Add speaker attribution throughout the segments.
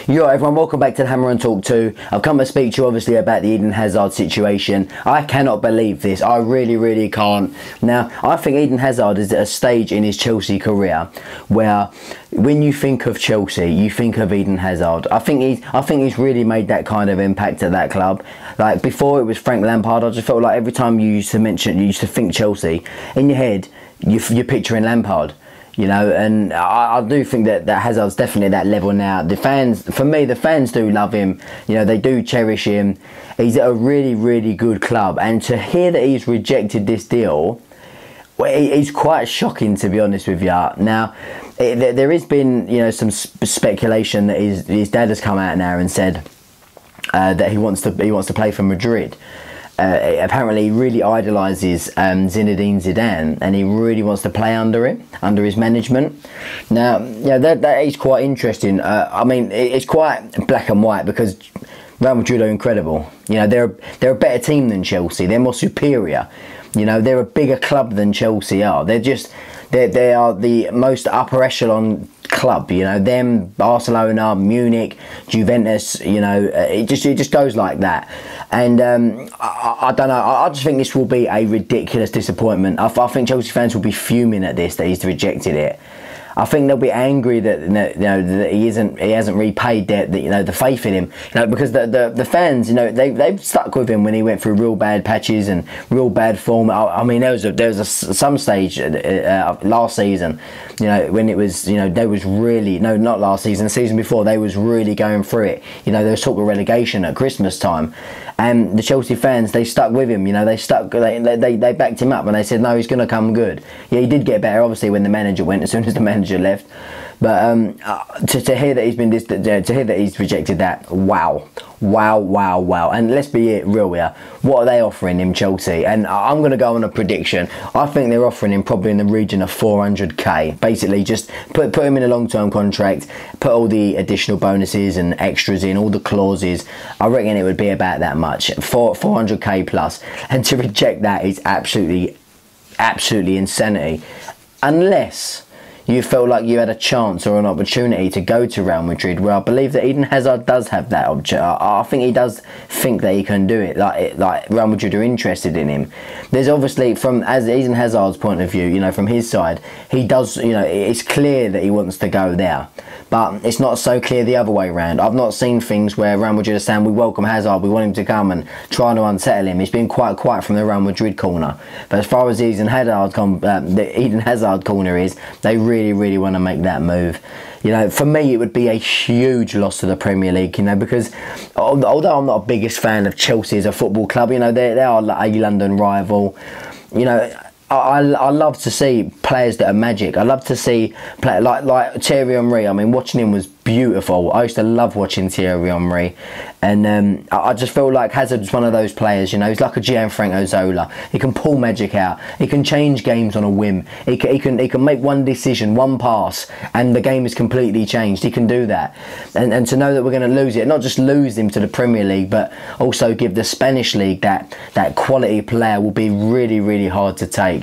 Speaker 1: Yo everyone, welcome back to the Hammer and Talk 2. I've come to speak to you obviously about the Eden Hazard situation. I cannot believe this. I really can't. Now, I think Eden Hazard is at a stage in his Chelsea career where when you think of Chelsea, you think of Eden Hazard. I think he's really made that kind of impact at that club. Like before it was Frank Lampard, I just felt like every time you used to think Chelsea, in your head, you're picturing Lampard. You know, and I do think that Hazard's definitely at that level now. The fans, for me, the fans do love him. You know, they do cherish him. He's at a really good club. And to hear that he's rejected this deal, well, it's quite shocking, to be honest with you. Now, there has been, you know, some speculation that his dad has come out now and said that he wants to play for Madrid. Apparently he really idolises Zinedine Zidane, and he really wants to play under him, under his management. Now, yeah, that is quite interesting. I mean, it's quite black and white because Real Madrid are incredible. You know, they're a better team than Chelsea. They're more superior. You know, they're a bigger club than Chelsea are. They are the most upper echelon club. You know, them, Barcelona, Munich, Juventus. You know, it just goes like that. And I don't know. I just think this will be a ridiculous disappointment. I think Chelsea fans will be fuming at this, that he's rejected it. I think they'll be angry that, you know, that he hasn't repaid the faith in him. You know, because the fans, you know, they've stuck with him when he went through real bad patches and real bad form. I mean, there was some stage last season, you know, when it was, you know, they was really, no, not last season, the season before, they was really going through it. You know, there was talk of relegation at Christmas time, and the Chelsea fans, they stuck with him. You know, they backed him up, and they said, no, he's going to come good. Yeah, he did get better, obviously, when the manager went. As soon as the manager left, but to hear that he's rejected that, wow. And let's be real here. What are they offering him, Chelsea? And I'm going to go on a prediction. I think they're offering him probably in the region of 400k. Basically, just put him in a long-term contract, put all the additional bonuses and extras in, all the clauses. I reckon it would be about that much, 400k plus. And to reject that is absolutely insanity, unless you felt like you had a chance or an opportunity to go to Real Madrid, where I believe that Eden Hazard does have that option. I think he does think that he can do it, like Real Madrid are interested in him. There's obviously, as Eden Hazard's point of view, you know, from his side, he does, you know, it's clear that he wants to go there. But it's not so clear the other way around. I've not seen things where Real Madrid are saying, we welcome Hazard, we want him to come, and trying to unsettle him. It's been quite quiet from the Real Madrid corner. But as far as the Eden Hazard corner is, they really want to make that move. You know, for me, it would be a huge loss to the Premier League, you know, because although I'm not the biggest fan of Chelsea as a football club, you know, they are a London rival. You know, I love to see players that are magic. I love to see like Thierry Henry. I mean, watching him was beautiful. I used to love watching Thierry Henry, and I just feel like Hazard's one of those players. You know, he's like a Gianfranco Zola. He can pull magic out. He can change games on a whim. He can make one decision, one pass, and the game is completely changed. He can do that, and to know that we're going to lose it, not just lose him to the Premier League, but also give the Spanish league that quality player, will be really hard to take.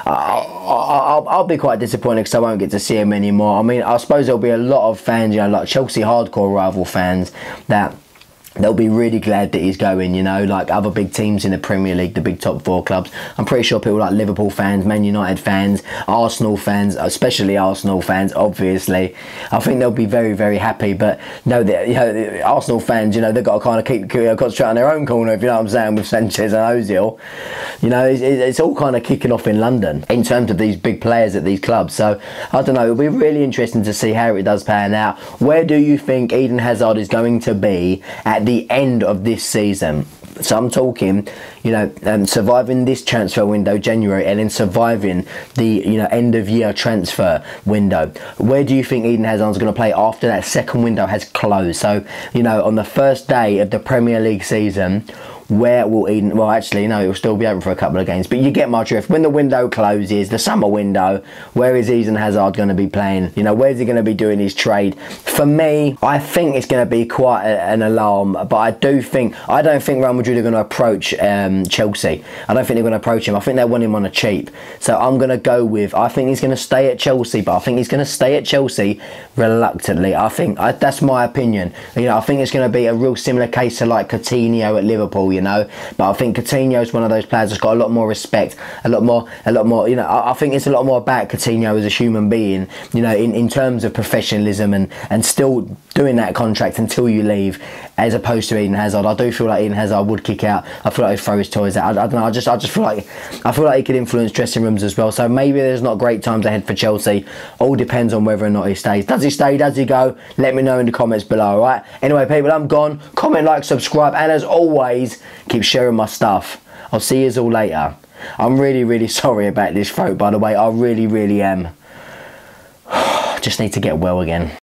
Speaker 1: I'll be quite disappointed because I won't get to see him anymore. I mean, I suppose there'll be a lot of fans, you know, like Chelsea hardcore rival fans, that they'll be really glad that he's going, you know, like other big teams in the Premier League, the big top 4 clubs. I'm pretty sure people like Liverpool fans, Man United fans, Arsenal fans, especially Arsenal fans, obviously, I think they'll be very happy. But no, you know, the Arsenal fans, you know, they've got to kind of keep concentrate on their own corner, if you know what I'm saying, with Sanchez and Ozil. You know, it's all kind of kicking off in London in terms of these big players at these clubs. So I don't know, it'll be really interesting to see how it does pan out. Where do you think Eden Hazard is going to be at the end of this season? So I'm talking, you know, surviving this transfer window, January, and then surviving the, you know, end of year transfer window. Where do you think Eden Hazard's going to play after that second window has closed? So, you know, on the first day of the Premier League season, where will Eden... Well, actually, no, it'll still be open for a couple of games. But you get my drift. When the window closes, the summer window, where is Eden Hazard going to be playing? You know, where's he going to be doing his trade? For me, I think it's going to be quite an alarm. But I don't think Real Madrid are going to approach Chelsea. I don't think they're going to approach him. I think they want him on a cheap. So I'm going to go with... I think he's going to stay at Chelsea. But I think he's going to stay at Chelsea reluctantly. I think... that's my opinion. You know, I think it's going to be a real similar case to like Coutinho at Liverpool, you know. But I think Coutinho is one of those players that's got a lot more respect, a lot more, you know, I think it's a lot more about Coutinho as a human being, you know, in terms of professionalism and still doing that contract until you leave, as opposed to Eden Hazard. I do feel like Eden Hazard would kick out. I feel like he'd throw his toys out. I don't know, I just feel like he could influence dressing rooms as well. So maybe there's not great times ahead for Chelsea. All depends on whether or not he stays. Does he stay? Does he go? Let me know in the comments below, alright? Anyway, people, I'm gone. Comment, like, subscribe, and as always, keep sharing my stuff. I'll see you all later. I'm really sorry about this throat, by the way. I really am. Just need to get well again.